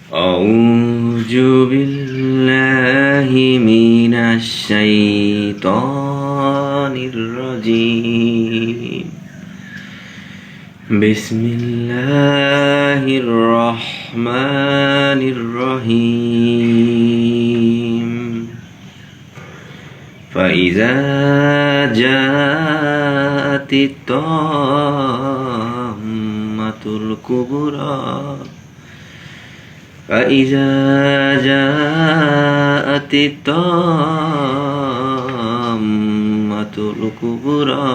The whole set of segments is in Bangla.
أعوذ بالله من الشيطان الرجيم بسم الله الرحمن الرحيم فإذا جاءت الطامة الكبرى فإذا جاءت الطامة الكبرى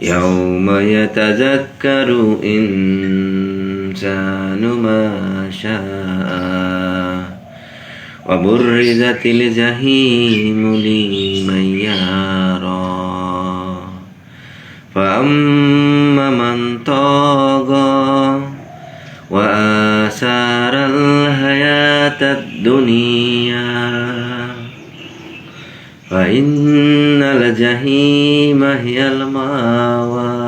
يوم يتذكر الإنسان ما شاء وبرزت الجحيم لمن يرى فأما من طغى وآثار الحياة الدنيا فإن الجحيم هي المأوى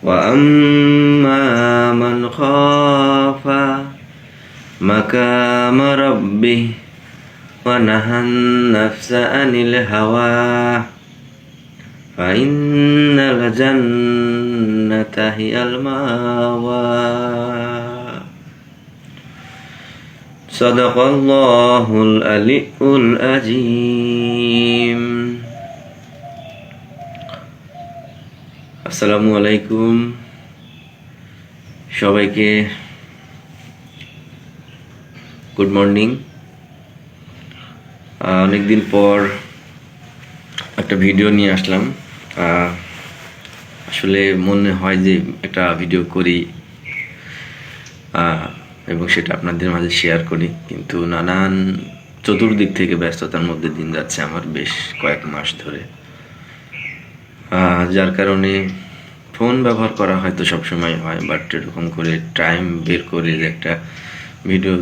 وأما من خاف مقام ربه ونهى النفس عن الهوى فإن الجنة هي المأوى صدق الله العلي العظيم আসসালামু আলাইকুম সবাইকে গুড মর্নিং। অনেকদিন পর একটা ভিডিও নিয়ে আসলাম। আসলে মনে হয় যে একটা ভিডিও করি এবং সেটা আপনাদের মাঝে শেয়ার করি, কিন্তু নানান চতুর্দিক থেকে ব্যস্ততার মধ্যে দিন যাচ্ছে আমার বেশ কয়েক মাস ধরে, যার কারণে ফোন ব্যবহার করা হয়তো সবসময় হয়, বাট এরকম করে টাইম বের করে যে একটা ভিডিও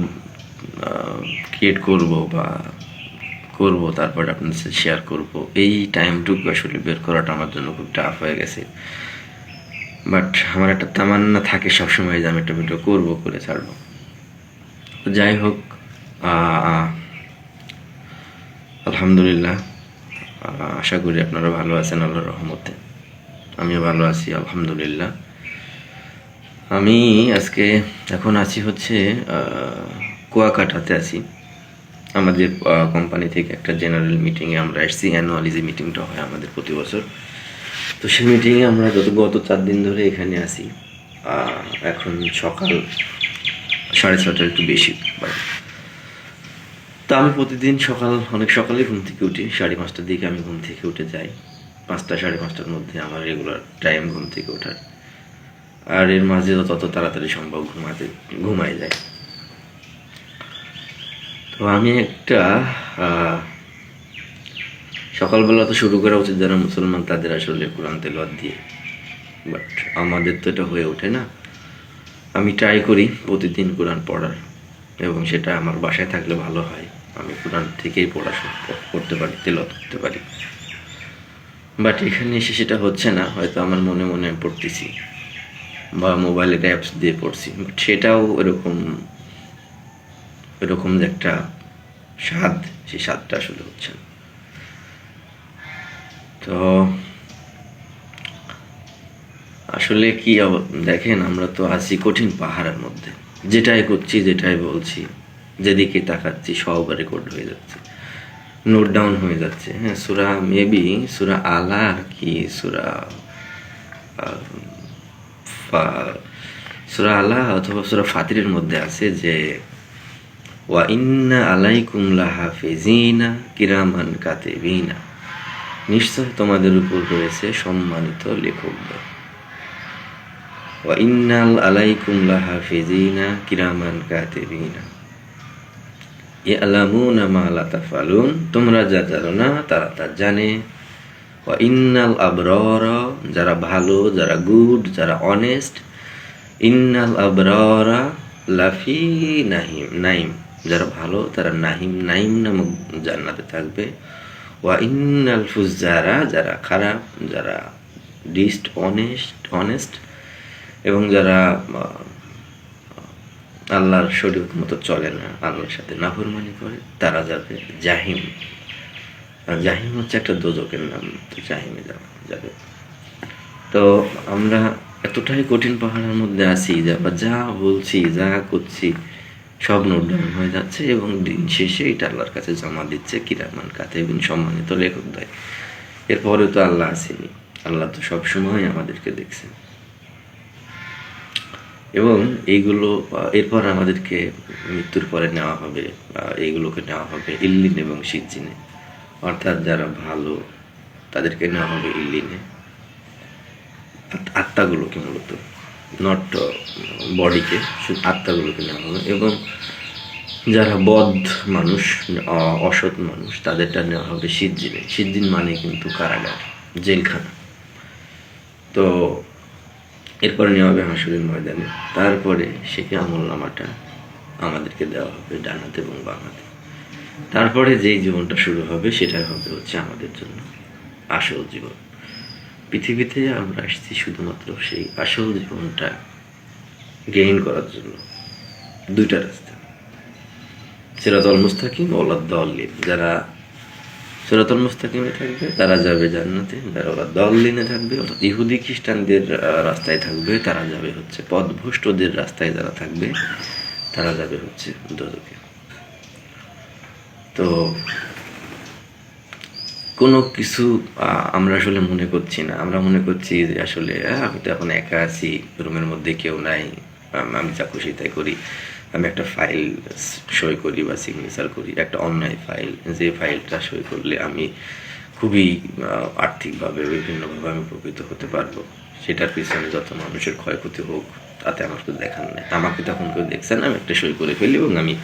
ক্রিয়েট করব তারপর আপনাদের সাথে শেয়ার করব, এই টাইমটুকু আসলে বের করাটা আমার জন্য খুব টাফ হয়ে গেছে। বাট আমার একটা তামান্না থাকে সবসময় যে আমি একটা ভিডিও করে ছাড়বো। তো যাই হোক, আলহামদুলিল্লাহ, আশা করি আপনারা ভালো আছেন আল্লাহর রহমতে। আমিও ভালো আছি আলহামদুলিল্লাহ। আমি আজকে এখন আছি হচ্ছে কুয়াকাটাতে আছি। আমাদের কোম্পানি থেকে একটা জেনারেল মিটিংয়ে আমরা এসেছি। অ্যানুয়ালি যে মিটিংটা হয় আমাদের প্রতি বছর, তো সেই মিটিংয়ে আমরা গত 4 দিন ধরে এখানে আছি। এখন সকাল 6:30 একটু বেশি। তো আমি প্রতিদিন অনেক সকালে ঘুম থেকে উঠি, 5:30টার দিকে আমি ঘুম থেকে উঠে যাই। 5টা 5:30টার মধ্যে আমার রেগুলার টাইম ঘুম থেকে ওঠার, আর এর মাঝে তত তাড়াতাড়ি সম্ভব ঘুমাই যায়। তো আমি একটা সকালবেলা তো শুরু করা উচিত যারা মুসলমান তাদের, আসলে কোরআন তেলাওয়াত দিয়ে, বাট আমাদের তো এটা হয়ে ওঠে না। আমি ট্রাই করি প্রতিদিন কোরআন পড়ার, এবং সেটা আমার বাসায় থাকলে ভালো হয়। আমি কোরআন থেকেই পড়াশোনা করতে পারি, তেলাওয়াত করতে পারি, বাট এখানে এসে সেটা হচ্ছে না। হয়তো আমার মনে মনে পড়তেছি বা মোবাইলের অ্যাপস দিয়ে পড়ছি, বাট সেটাও এরকম যে একটা স্বাদ, সেই স্বাদটা আসলে হচ্ছে না। তো আসলে কি দেখেন, আমরা তো আছি কঠিন পাহাড়ের মধ্যে, যেটাই করছি, যেটাই বলছি, যেদিকে তাকাচ্ছি সব রেকর্ড হয়ে যাচ্ছে, নোট ডাউন হয়ে যাচ্ছে। হ্যাঁ, সূরা আলা কি সূরা আলা অথবা সূরা ফাতিরের মধ্যে আছে যে ওয়া ইন্না আলাইকুম লাহাফিজিনা কিরামান কাতিবিনা, নিশ্চয় তোমাদের উপর রয়েছে সম্মানিত লেখকগণ। ওয়া ইন্নাল আলাইকুম লাহাফিজিনা কিরামান কাতিবিনা ইয়ালামুনা মা লা তাফআলুন, তোমরা যা জানো না তারা তা জানে। ওয়া ইন্নাল আবরারা, যারা ভালো, যারা গুড, যারা অনেস্ট, ইন্নাল আবরারা লাফি নাইম, যারা ভালো তারা নাইম নামক জান্নাতে থাকবে। ওয়া ইন্নাল ফুজ্জারা, যারা খারাপ, যারা অনেস্ট এবং যারা আল্লাহর শরীয়ত মতো চলে না, আল্লাহর সাথে নাফরমানি করে, তারা যাবে জাহিম। আর জাহিম হচ্ছে একটা দোজকের নাম, তো জাহিমে যাবে। তো আমরা এতটাই কঠিন পাহাড়ের মধ্যে আছি যে আবার যা বলছি যা করছি সব নোট ডাউন হয়ে যাচ্ছে, এবং দিন শেষে এটা আল্লাহর কাছে জমা দিচ্ছে কিরামান কাতিবিন, সম্মানিত লেখক দেয়। এরপরে তো আল্লাহ আসেনি, আল্লাহ তো সবসময় আমাদেরকে দেখছেন। এবং এইগুলো এরপর আমাদেরকে মৃত্যুর পরে নেওয়া হবে, এইগুলোকে নেওয়া হবে ইল্লিন এবং সিজ্জিনে। অর্থাৎ যারা ভালো তাদেরকে নেওয়া হবে ইল্লিনে, আত্মাগুলোকে, মূলত নট বডিকে, শুধু আত্মাগুলোকে নেওয়া হবে। এবং যারা বদ মানুষ, অসৎ মানুষ, তাদেরটা নেওয়া হবে সিজ্জিনে। সিজ্জিন মানে কিন্তু কারাগার, জেলখানা। তো এরপরে নেওয়া হবে হাসরের ময়দানে। তারপরে সেই আমল নামাটা আমাদেরকে দেওয়া হবে ডানাতে এবং বামাতে। তারপরে যেই জীবনটা শুরু হবে সেটাই হবে হচ্ছে আমাদের জন্য আসল জীবন। পৃথিবীতে আমরা আসছি শুধুমাত্র সেই আসল জীবনটা গেইন করার জন্য। দুইটা রাস্তা, সিরাতুল মুস্তাকিম ওয়া দাল্লিন। যারা সিরাতুল মুস্তাকিমে থাকবে তারা যাবে জান্নাতে, যারা ওরা দাল্লিনে থাকবে অর্থাৎ ইহুদি খ্রিস্টানদের রাস্তায় থাকবে তারা যাবে হচ্ছে পথভ্রষ্টদের রাস্তায়, যারা থাকবে তারা যাবে হচ্ছে দোজখে। তো কোনো কিছু আমরা আসলে মনে করছি না, আমরা মনে করছি যে আসলে আমি তো এখন একা আছি, রুমের মধ্যে কেউ নাই, আমি যা খুশি তাই করি। আমি একটা ফাইল সই করি বা সিগনেচার করি, একটা অন্যায় ফাইল, যে ফাইলটা সই করলে আমি খুবই আর্থিকভাবে বিভিন্নভাবে আমি উপকৃত হতে পারবো। সেটার পিছনে যত মানুষের ক্ষয়ক্ষতি হোক তাতে আমার কেউ দেখার নেই। আমাকে তখন কেউ দেখছেন, আমি একটা সই করে ফেলি এবং আমি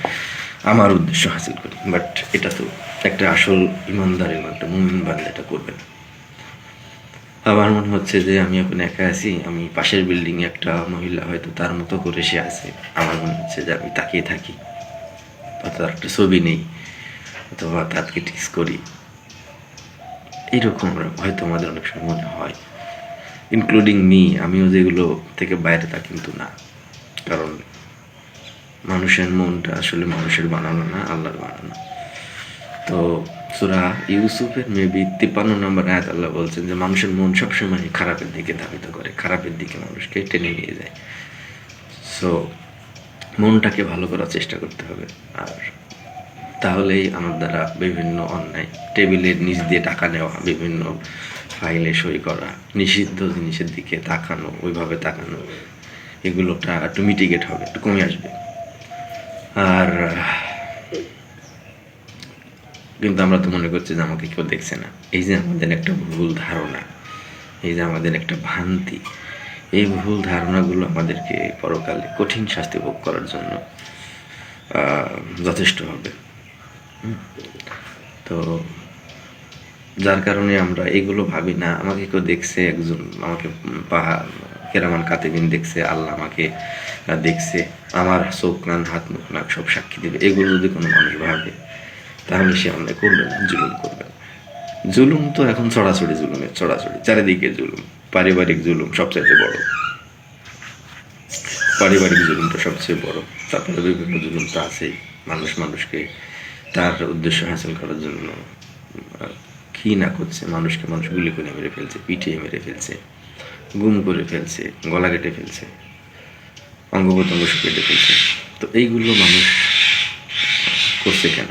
আমার উদ্দেশ্য হাসিল করি। বাট এটা তো একটা আসল ইমানদার এবং একটা মুমিন বান্দা এটা করবে না। আমার মনে হচ্ছে যে আমি এখন একা আছি, আমি পাশের বিল্ডিংয়ে একটা মহিলা হয়তো তার মতো করে সে আছে, আমার মনে হচ্ছে যে আমি তাকিয়ে থাকি, তার একটা ছবি নেই, অথবা তাকে টিক্স করি। এইরকম হয়তো আমাদের অনেক সময় মনে হয়, ইনক্লুডিং মি। আমিও যেগুলো থেকে বাইরে তা কিন্তু না, কারণ মানুষের মনটা আসলে মানুষের বানানো না, আল্লাহর বানানো। তো সূরা ইউসুফের মেবি 53 নম্বর আয়াত আল্লাহ বলছেন যে মানুষের মন সবসময় খারাপের দিকে ধাবিত করে, খারাপের দিকে মানুষকে টেনে নিয়ে যায়। সো মনটাকে ভালো করার চেষ্টা করতে হবে। আর তাহলেই আমার দ্বারা বিভিন্ন অন্যায়, টেবিলের নিচ দিয়ে টাকা নেওয়া, বিভিন্ন ফাইলে সই করা, নিষিদ্ধ জিনিসের দিকে তাকানো, ওইভাবে তাকানো, এগুলোটা একটু মিটিগেট হবে, একটু কমে আসবে। আর কিন্তু আমরা তো মনে করছি যে আমাকে কেউ দেখছে না। এই যে আমাদের একটা ভুল ধারণা, এই যে আমাদের একটা ভ্রান্তি, এই ভুল ধারণাগুলো আমাদেরকে পরকালে কঠিন শাস্তি ভোগ করার জন্য যথেষ্ট হবে। তো যার কারণে আমরা এগুলো ভাবি না, আমাকে কেউ দেখছে, একজন আমাকে কেরামান কাতিবিন দেখছে, আল্লাহ আমাকে দেখছে, আমার চোখ কান হাত মুখ নাক সব সাক্ষী দেবে, এগুলো যদি কোনো মানুষ ভাবে তাহলে সে অন্যায় করবে না, জুলুম করবে না। জুলুম তো এখন ছড়াছড়ি, জুলুমের ছড়াছড়ি, চারিদিকে জুলুম। পারিবারিক জুলুম সবচাইতে বড়, পারিবারিক জুলুমটা সবচেয়ে বড়। তারপরে বিভিন্ন জুলুম তো আছেই, মানুষ মানুষকে তার উদ্দেশ্য হাসিল করার জন্য কি না করছে, মানুষকে মানুষ গুলি করে মেরে ফেলছে, পিটিয়ে মেরে ফেলছে, গুম করে ফেলছে, গলা কেটে ফেলছে, অঙ্গ প্রত্যঙ্গ কেটে ফেলছে। তো এইগুলো মানুষ করছে কেন?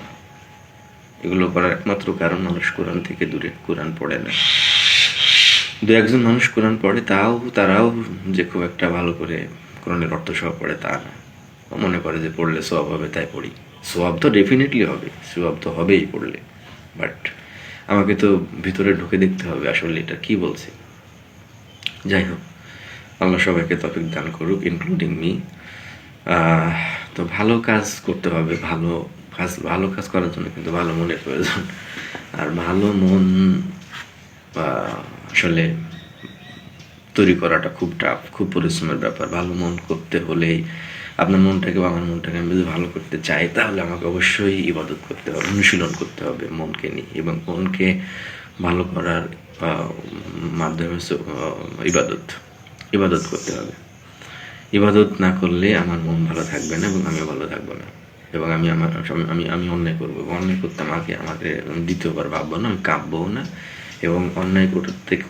এগুলো করার একমাত্র কারণ মানুষ কোরআন থেকে দূরে, কোরআন পড়ে না। দু একজন মানুষ কোরআন পড়ে, তারাও যে খুব একটা ভালো করে কোরআনের অর্থ সহ পড়ে তা না। মনে করে যে পড়লে সোয়াব হবে তাই পড়ি। সোয়াব তো ডেফিনেটলি হবে, সোয়াব তো হবেই পড়লে, বাট আমাকে তো ভিতরে ঢুকে দেখতে হবে আসলে এটা কি বলছে। যাই হোক, আল্লাহ সবাইকে তৌফিক দান করুক, ইনক্লুডিং মি। তো ভালো কাজ করতে হবে, ভালো কাজ করার জন্য কিন্তু ভালো মনের প্রয়োজন। আর ভালো মন আসলে তৈরি করাটা খুব টাফ, খুব পরিশ্রমের ব্যাপার। ভালো মন করতে হলেই আপনার মনটাকে বা আমার মনটাকে আমি যদি ভালো করতে চাই তাহলে আমাকে অবশ্যই ইবাদত করতে হবে, অনুশীলন করতে হবে মনকে নিয়ে, এবং মনকে ভালো করার মাধ্যমে ইবাদত করতে হবে। ইবাদত না করলে আমার মন ভালো থাকবে না এবং আমিও ভালো থাকবো না, এবং আমি অন্যায় করবো, এবং অন্যায় করতে আমাকে দ্বিতীয়বার ভাববো না, আমি কাঁপবও না, এবং অন্যায়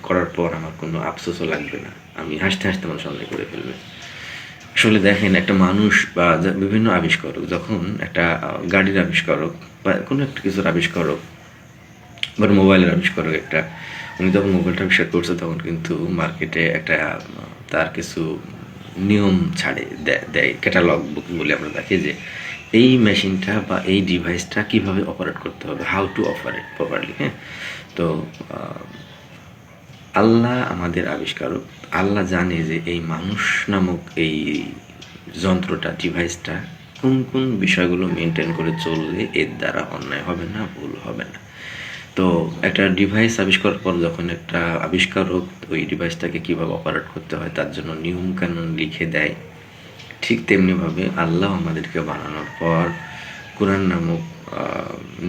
করার পর আমার কোনো আফসোসও লাগবে না, আমি হাসতে হাসতে মানুষ অন্যায় করে ফেলবে। আসলে দেখেন, একটা মানুষ বা বিভিন্ন আবিষ্কারক যখন একটা গাড়ির আবিষ্কারক বা কোনো একটা কিছুর আবিষ্কারক বা মোবাইলের আবিষ্কারক একটা, উনি যখন মোবাইলটা আবিষ্কার করছে তখন কিন্তু মার্কেটে একটা তার কিছু নিয়ম ছাড়ে দেয় ক্যাটালগ বুক বলে আমরা দেখি যে এই মেশিনটা বা এই ডিভাইসটা কিভাবে অপারেট করতে হবে, হাউ টু অপারেট প্রপারলি। হ্যাঁ, তো আল্লাহ আমাদের আবিষ্কারক, আল্লাহ জানে যে এই মানুষ নামক এই যন্ত্রটা, ডিভাইসটা কোন কোন বিষয়গুলো মেনটেন করে চললে এর দ্বারা অন্যায় হবে না, ভুল হবে না। তো একটা ডিভাইস আবিষ্কার পর যখন একটা আবিষ্কারক ওই ডিভাইসটাকে কীভাবে অপারেট করতে হয় তার জন্য নিয়মকানুন লিখে দেয়, ঠিক তেমনিভাবে আল্লাহ আমাদেরকে বানানোর পর কোরআন নামক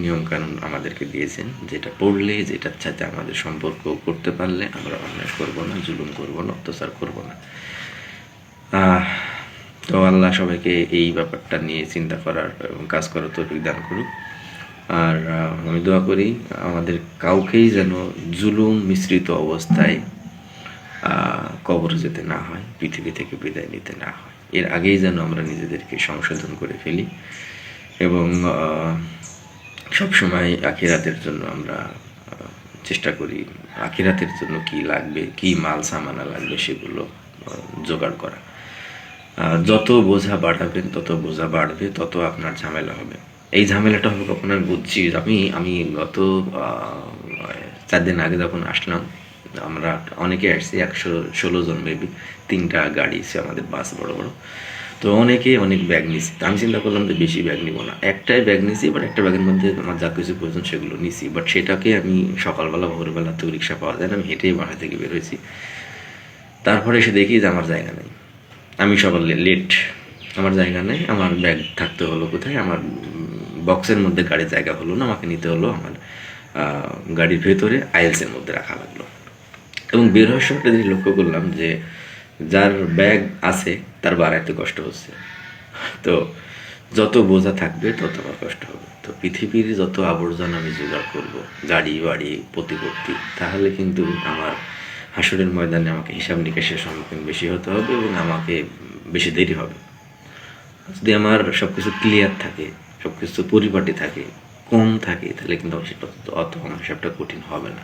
নিয়মকানুন আমাদেরকে দিয়েছেন, যেটা পড়লে, যেটার সাথে আমাদের সম্পর্ক করতে পারলে আমরা অন্যায় করবো না, জুলুম করবো না, অত্যাচার করবো না। তো আল্লাহ সবাইকে এই ব্যাপারটা নিয়ে চিন্তা করার এবং কাজ করার তৌফিক দান করুক। আর আমি দোয়া করি আমাদের কাউকেই যেন জুলুম মিশ্রিত অবস্থায় কবরে যেতে না হয়, পৃথিবী থেকে বিদায় নিতে না হয়, এর আগেই যেন আমরা নিজেদেরকে সংশোধন করে ফেলি, এবং সবসময় আখিরাতের জন্য আমরা চেষ্টা করি, আখিরাতের জন্য কি লাগবে, কি মাল সামানা লাগবে সেগুলো জোগাড় করা। যত বোঝা বাড়াবেন তত বোঝা বাড়বে, তত আপনার ঝামেলা হবে। এই ঝামেলাটা হবে কখন আমি বুঝছি, আমি গত 4 দিন আগে যখন আসলাম, আমরা অনেকে আসছি, 116 জন মেবি, 3টা গাড়ি আছে আমাদের, বাস বড় বড়। তো অনেকে অনেক ব্যাগ নিছি, আমি চিন্তা করলাম যে বেশি ব্যাগ নিব না, একটাই ব্যাগ নিছি, বাট একটা ব্যাগের মধ্যে আমার যা কিছু প্রয়োজন সেগুলো নিছি, বাট সেটাকে আমি সকালবেলা ভোরবেলা তো রিক্সা পাওয়া যায় না, আমি হেঁটেই বাসা থেকে বের হয়েছি। তারপরে এসে দেখি যে আমার জায়গা নেই, আমি সকাল লেট, আমার জায়গা নেই, আমার ব্যাগ থাকতে হলো কোথায়, আমার বক্সের মধ্যে গাড়ির জায়গা হলো না, আমাকে নিতে হলো আমার গাড়ির ভেতরে আইএলসের মধ্যে রাখা লাগলো। এবং বের হওয়ার সময় যদি লক্ষ্য করলাম যে যার ব্যাগ আছে তার বাড়াইতে কষ্ট হচ্ছে, তো যত বোঝা থাকবে তত আমার কষ্ট হবে। তো পৃথিবীর যত আবর্জনা আমি জোগাড় করবো, গাড়ি বাড়ি প্রতিপত্তি, তাহলে কিন্তু আমার হাসরের ময়দানে আমাকে হিসাব নিকাশের সম্মুখীন বেশি হতে হবে এবং আমাকে বেশি দেরি হবে। যদি আমার সব কিছু ক্লিয়ার থাকে, সব কিছু পরিপাটি থাকে, কম থাকে, তাহলে কিন্তু সেটা অত আমার হিসাবটা কঠিন হবে না।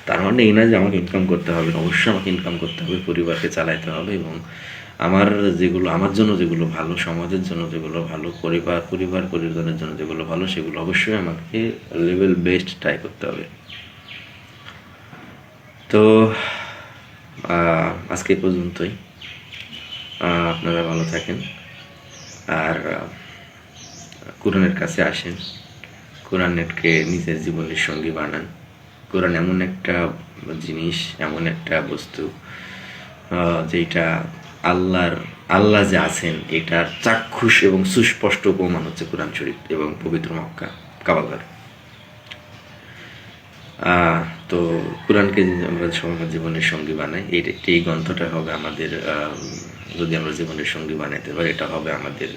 তার মানে এই না যে আমাকে ইনকাম করতে হবে, অবশ্যই আমাকে ইনকাম করতে হবে, পরিবারকে চালাইতে হবে, এবং আমার যেগুলো, আমার জন্য যেগুলো ভালো, সমাজের জন্য যেগুলো ভালো, পরিজনের জন্য যেগুলো ভালো, সেগুলো অবশ্যই আমাকে লেভেল বেস্ট ট্রাই করতে হবে। তো আজকে পর্যন্তই, আপনারা ভালো থাকেন, আর কোরআনের কাছে আসেন, কোরআনকে নিজের জীবনের সঙ্গী বানান। কোরআন এমন একটা জিনিস, এমন একটা বস্তু যেটা আল্লাহ যে আছেন এটার চাক্ষুষ এবং সুস্পষ্ট প্রমাণ হচ্ছে কোরআন শরীফ এবং পবিত্র মক্কা কাবাঘর। তো কোরআনকে আমরা সবার জীবনের সঙ্গী বানাই, এই গ্রন্থটা হবে আমাদের, যদি আমরা জীবনের সঙ্গী বানাইতে পারি, এটা হবে আমাদের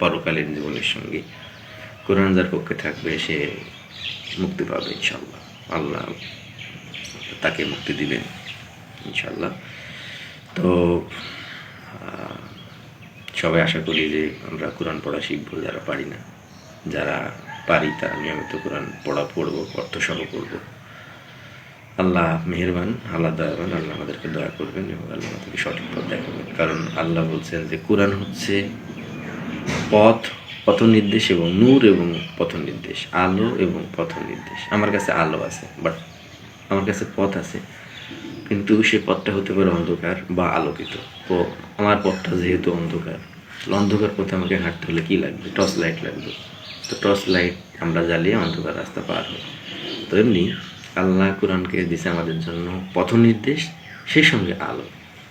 পরকালীন জীবনের সঙ্গী। কোরআন যার পক্ষে থাকবে সে মুক্তি পাবে ইনশাল্লাহ, আল্লাহ তাকে মুক্তি দিবেন ইনশাল্লাহ। তো সবাই আশা করি যে আমরা কোরআন পড়া শিখবো, যারা পারি না, যারা পারি তারা নিয়মিত কোরআন পড়বো, অর্থসহ পড়বো। আল্লাহ মেহেরবান, আল্লাহ দয়াবান, আল্লাহ আমাদেরকে দয়া করবেন এবং আল্লাহ আমাদেরকে সঠিক পথ দেখাবেন। কারণ আল্লাহ বলছেন যে কোরআন হচ্ছে পথ নির্দেশ এবং নূর এবং পথ নির্দেশ, আলো এবং পথ নির্দেশ। আমার কাছে আলো আছে, বাট আমার কাছে পথ আছে, কিন্তু সে পথটা হতে পারে অন্ধকার বা আলোকিত। তো আমার পথটা যেহেতু অন্ধকার পথে আমাকে হাঁটতে হলে কী লাগবে? টর্চ লাইট লাগবে। তো টর্চ লাইট আমরা জ্বালিয়ে অন্ধকার রাস্তা পার হই। তো এমনি আল্লাহ কোরআনকে দিছে আমাদের জন্য পথ নির্দেশ, সেই সঙ্গে আলো,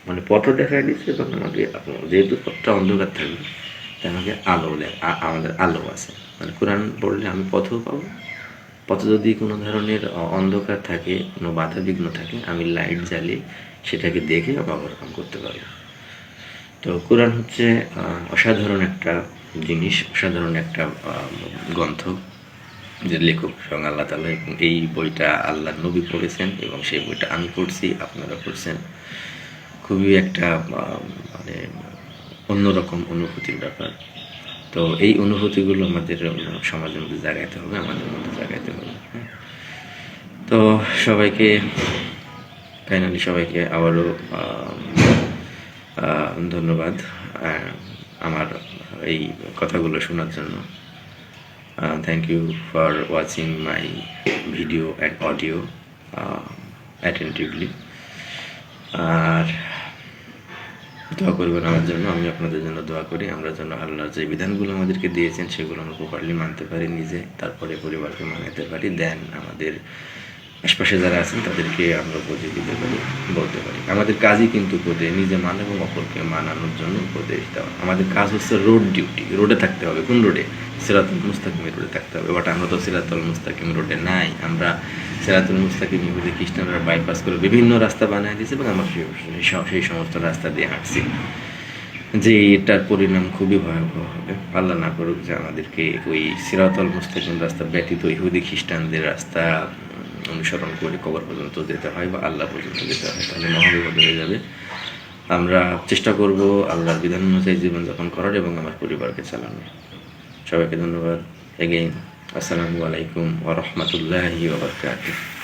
মানে পথও দেখায় দিচ্ছে এবং আমাকে, যেহেতু পথটা অন্ধকার থাকবে তাই আমাকে আমাদের আলো আছে, মানে কোরআন পড়লে আমি পথও পাবো পথে যদি কোনো ধরনের অন্ধকার থাকে, কোনো বাধা বিঘ্ন থাকে, আমি লাইট জ্বালিয়ে সেটাকে দেখে ওভারকাম করতে পারবো। তো কোরআন হচ্ছে অসাধারণ একটা জিনিস, অসাধারণ একটা গ্রন্থ, যে লেখক স্বয়ং আল্লাহ তাআলা, এবং এই বইটা আল্লাহর নবী পড়েছেন এবং সেই বইটা আমি পড়ছি, আপনারা পড়ছেন। খুবই একটা মানে অন্যরকম অনুভূতির ব্যাপার। তো এই অনুভূতিগুলো আমাদের সমাজের মধ্যে জাগাইতে হবে, আমাদের মধ্যে জাগাইতে হবে। তো সবাইকে ফাইনালি সবাইকে আবারও ধন্যবাদ আমার এই কথাগুলো শোনার জন্য। Thank you for watching my video and audio attentively. আর দোয়া করবেন আমার জন্য, আমি আপনাদের জন্য দোয়া করি। আমরা যেন আল্লাহর যে বিধানগুলো আমাদেরকে দিয়েছেন সেগুলো আমরা প্রপারলি মানতে পারি নিজে, তারপরে পরিবারকে মানাতে পারি, দেন আমাদের আশপাশে যারা আছেন তাদেরকে আমরা উপদেশ দিতে পারি, বলতে পারি। আমাদের কাজই কিন্তু উপদেশ, নিজে মানে এবং অপরকে মানানোর জন্য উপদেশ দেওয়া। আমাদের কাজ হচ্ছে রোড ডিউটি, রোডে থাকতে হবে। কোন রোডে? সিরাতুল মুস্তাকিম রোডে থাকতে হবে। বাট আমরা তো সিরাতুল মুস্তাকিম রোডে নাই। আমরা সিরাতুল মুস্তাকিম ইহুদি খ্রিস্টানরা বাইপাস করে বিভিন্ন রাস্তা বানিয়ে দিয়েছে এবং আমরা সেই সমস্ত রাস্তা দিয়ে হাঁটছি, যে এটার পরিণাম খুবই ভয়াবহ হবে। আল্লাহ না করুক যে আমাদেরকে ওই সিরাতুল মুস্তাকিম রাস্তা ব্যতীত ইহুদি খ্রিস্টানদের রাস্তা অনুসরণ করে কবর পর্যন্ত যেতে হয় বা আল্লাহ পর্যন্ত যেতে হয়, তাহলে মহাবিপদ হয়ে যাবে। আমরা চেষ্টা করব আল্লাহর বিধান অনুযায়ী জীবনযাপন করার এবং আমার পরিবারকে চালানোর। সবাইকে ধন্যবাদ। এগেইন আসসালামু আলাইকুম ওয়া রাহমাতুল্লাহি ওয়া বারাকাতুহু।